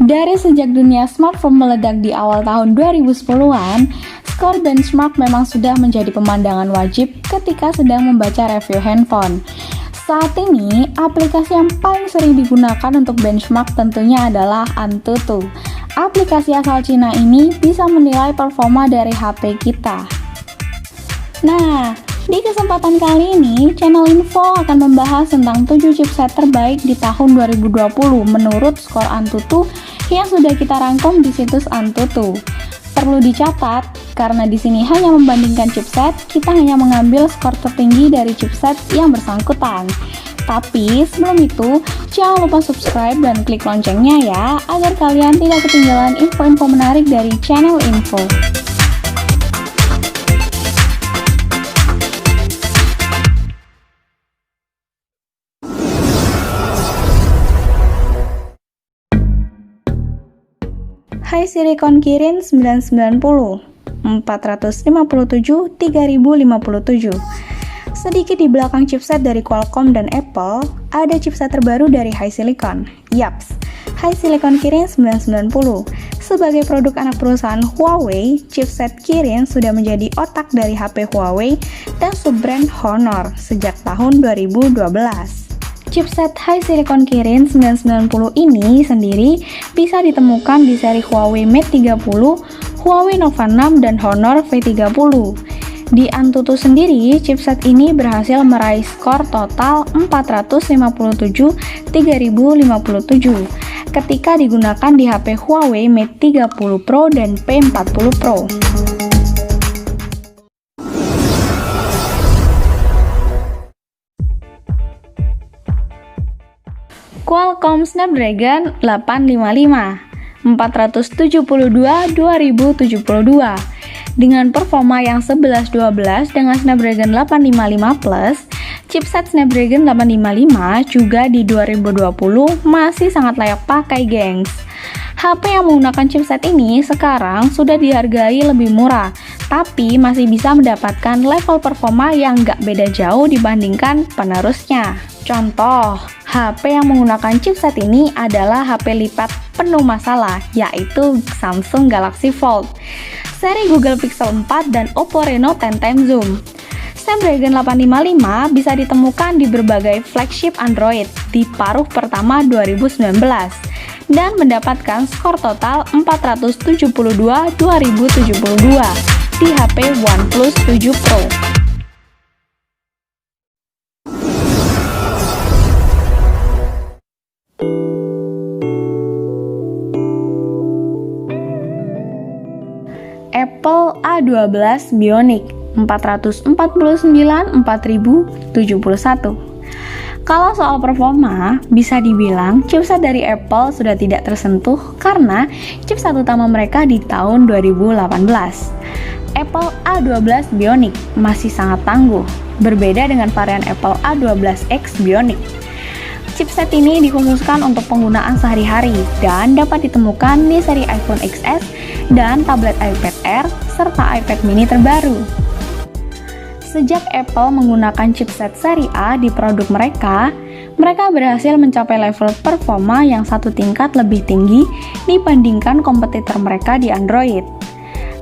Dari sejak dunia smartphone meledak di awal tahun 2010-an, skor benchmark memang sudah menjadi pemandangan wajib ketika sedang membaca review handphone. Saat ini, aplikasi yang paling sering digunakan untuk benchmark tentunya adalah Antutu. Aplikasi asal Cina ini bisa menilai performa dari HP kita. Nah, di kesempatan kali ini, channel Info akan membahas tentang 7 chipset terbaik di tahun 2020 menurut skor Antutu yang sudah kita rangkum di situs Antutu. Perlu dicatat, karena di sini hanya membandingkan chipset, kita hanya mengambil skor tertinggi dari chipset yang bersangkutan. Tapi sebelum itu, jangan lupa subscribe dan klik loncengnya ya, agar kalian tidak ketinggalan info-info menarik dari channel Info. HiSilicon Kirin 990 457 3057. Sedikit di belakang chipset dari Qualcomm dan Apple, ada chipset terbaru dari HiSilicon. Yaps, HiSilicon Kirin 990. Sebagai produk anak perusahaan Huawei, chipset Kirin sudah menjadi otak dari HP Huawei dan sub-brand Honor sejak tahun 2012. Chipset HiSilicon Kirin 990 ini sendiri bisa ditemukan di seri Huawei Mate 30, Huawei Nova 6, dan Honor V30. Di Antutu sendiri, chipset ini berhasil meraih skor total 457 3057 ketika digunakan di HP Huawei Mate 30 Pro dan P40 Pro. Qualcomm Snapdragon 855 472 2072 dengan performa yang 11-12 dengan Snapdragon 855 Plus, chipset Snapdragon 855 juga di 2020 masih sangat layak pakai, gengs. HP yang menggunakan chipset ini sekarang sudah dihargai lebih murah, tapi masih bisa mendapatkan level performa yang gak beda jauh dibandingkan penerusnya. Contoh, HP yang menggunakan chipset ini adalah HP lipat penuh masalah, yaitu Samsung Galaxy Fold, seri Google Pixel 4, dan Oppo Reno 10 Time Zoom. Snapdragon 855 bisa ditemukan di berbagai flagship Android di paruh pertama 2019 dan mendapatkan skor total 472 2072 di HP OnePlus 7 Pro. Apple A12 Bionic 449 4071. Kalau soal performa, bisa dibilang chipset dari Apple sudah tidak tersentuh karena chipset utama mereka di tahun 2018. Apple A12 Bionic masih sangat tangguh, berbeda dengan varian Apple A12X Bionic. Chipset ini dikhususkan untuk penggunaan sehari-hari dan dapat ditemukan di seri iPhone XS dan tablet iPad Air serta iPad mini terbaru. Sejak Apple menggunakan chipset seri A di produk mereka berhasil mencapai level performa yang satu tingkat lebih tinggi dibandingkan kompetitor mereka di Android.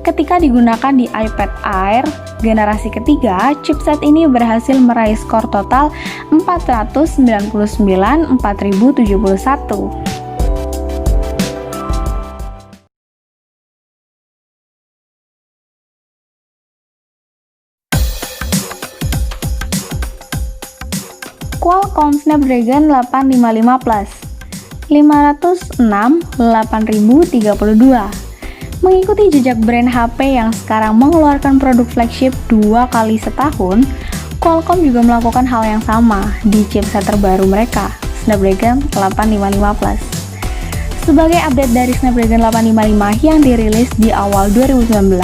Ketika digunakan di iPad Air generasi ketiga, chipset ini berhasil meraih skor total 499 4071. Qualcomm Snapdragon 855 Plus 506 8032. Mengikuti jejak brand HP yang sekarang mengeluarkan produk flagship 2 kali setahun, Qualcomm juga melakukan hal yang sama di chipset terbaru mereka, Snapdragon 855 Plus. Sebagai update dari Snapdragon 855 yang dirilis di awal 2019,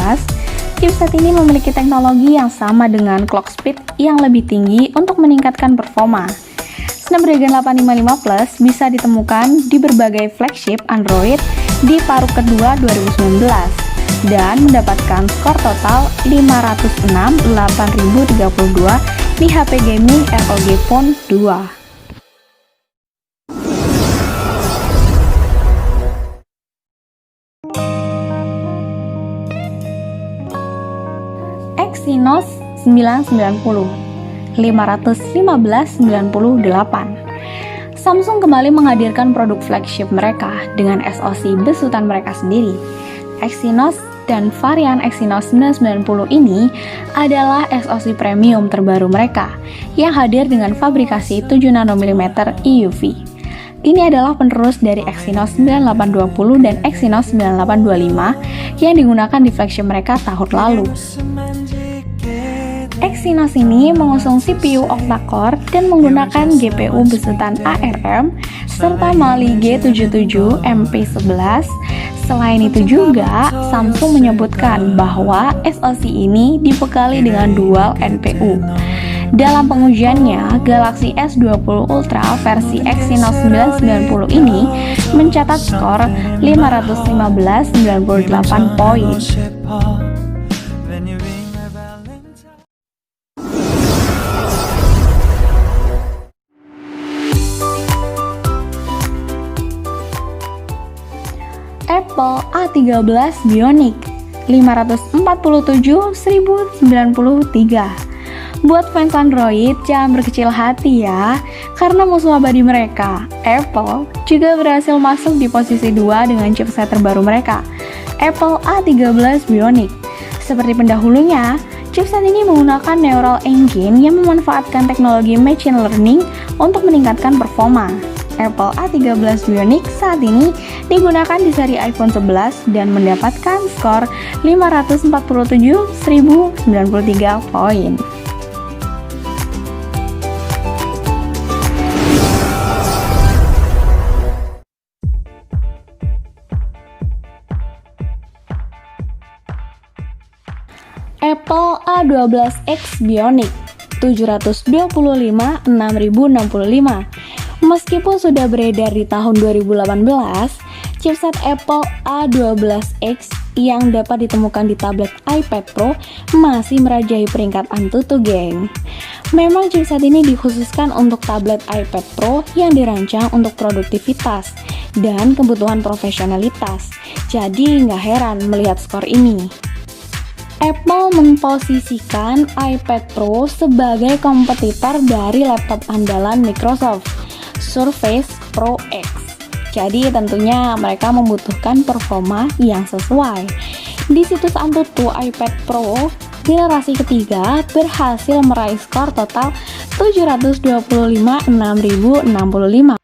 chipset ini memiliki teknologi yang sama dengan clock speed yang lebih tinggi untuk meningkatkan performa. Snapdragon 855 Plus bisa ditemukan di berbagai flagship Android di paruh kedua 2019 dan mendapatkan skor total 506 8032 di HP gaming ROG Phone 2. Exynos 990, 515/98. Samsung kembali menghadirkan produk flagship mereka dengan SoC besutan mereka sendiri. Exynos dan varian Exynos 990 ini adalah SoC premium terbaru mereka yang hadir dengan fabrikasi 7 nm EUV. Ini adalah penerus dari Exynos 9820 dan Exynos 9825 yang digunakan di flagship mereka tahun lalu. Exynos ini mengusung CPU octa-core dan menggunakan GPU besutan ARM serta Mali G77 MP11. Selain itu juga, Samsung menyebutkan bahwa SoC ini dibekali dengan dual NPU. Dalam pengujiannya, Galaxy S20 Ultra versi Exynos 990 ini mencatat skor 515/98 poin. Apple A13 Bionic 547/1093. Buat fans Android, jangan berkecil hati ya, karena musuh abadi mereka, Apple, juga berhasil masuk di posisi 2 dengan chipset terbaru mereka, Apple A13 Bionic. Seperti pendahulunya, chipset ini menggunakan Neural Engine yang memanfaatkan teknologi machine learning untuk meningkatkan performa. Apple A13 Bionic saat ini digunakan di seri iPhone 11 dan mendapatkan skor 547/1093 poin. Apple A12X Bionic 725/6065. Meskipun sudah beredar di tahun 2018, chipset Apple A12X yang dapat ditemukan di tablet iPad Pro masih merajai peringkat Antutu, geng. Memang chipset ini dikhususkan untuk tablet iPad Pro yang dirancang untuk produktivitas dan kebutuhan profesionalitas. Jadi nggak heran melihat skor ini. Apple memposisikan iPad Pro sebagai kompetitor dari laptop andalan Microsoft, Surface Pro X. Jadi tentunya mereka membutuhkan performa yang sesuai. Di situs Antutu, iPad Pro generasi ketiga berhasil meraih skor total 725/6065.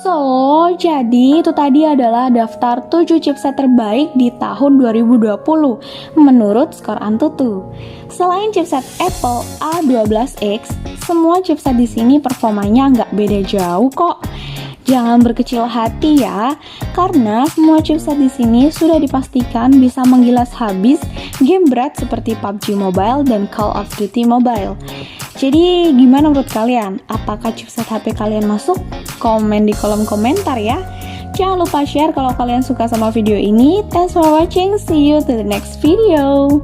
So, jadi itu tadi adalah daftar 7 chipset terbaik di tahun 2020 menurut skor Antutu. Selain chipset Apple A12X, semua chipset di sini performanya nggak beda jauh kok. Jangan berkecil hati ya, karena semua chipset di sini sudah dipastikan bisa menggilas habis game berat seperti PUBG Mobile dan Call of Duty Mobile. Jadi gimana menurut kalian? Apakah chipset HP kalian masuk? Komen di kolom komentar ya. Jangan lupa share kalau kalian suka sama video ini. Thanks for watching. See you to the next video.